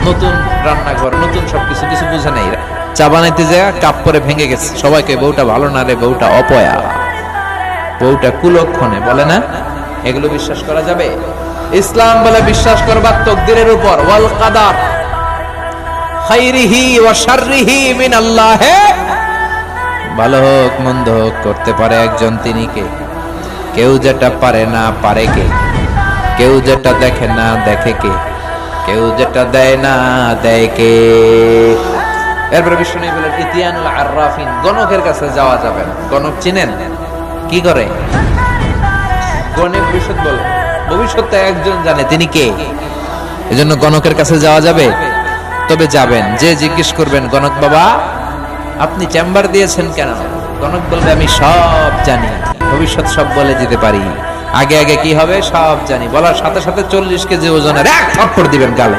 নতুন রান্নাঘর, নতুন সবকিছু, কিছু বুঝে নাই। চা বানাইতে যায় কাপ পরে ভেঙে গেছে, সবাইকে বউটা ভালো না রে, বউটা অপয়া, বউটা কুলক্ষণে, বলে না? এগুলো বিশ্বাস করা যাবে? ইসলাম বলে বিশ্বাস করবা তকদিরের উপর, ওয়াল কাদার খাইরিহি ওয়া শাররিহি মিন আল্লাহ। ভালো হোক মন্দ হোক করতে পারে একজন, তিনি কে? কেউ যেটা পারে না পারে কে? কেউ যেটা দেখে না দেখে কে? কেউ যেটা দেয় না দেয় কে? এরপরে বিষ্ণু বলেন ইতিয়ানুল আররাফিন, গণকের কাছে যাওয়া যাবে না। গণক চিনেন? কি করে? গণক ভবিষ্যৎ বলে, ভবিষ্যৎটা একজন জানে, তিনি কে? এজন্য গণকের কাছে যাওয়া যাবে? তবে যাবেন, যে জিজ্ঞেস করবেন, গণক বাবা আপনি চেম্বার দিয়েছেন কেন? গণক বলবে আমি সব জানি, ভবিষ্যৎ সব বলে দিতে পারি, আগে আগে কি হবে সব জানি। বলার সাথে সাথে 40 কেজি ওজনের এক থাপ্পড় দিবেন গালে।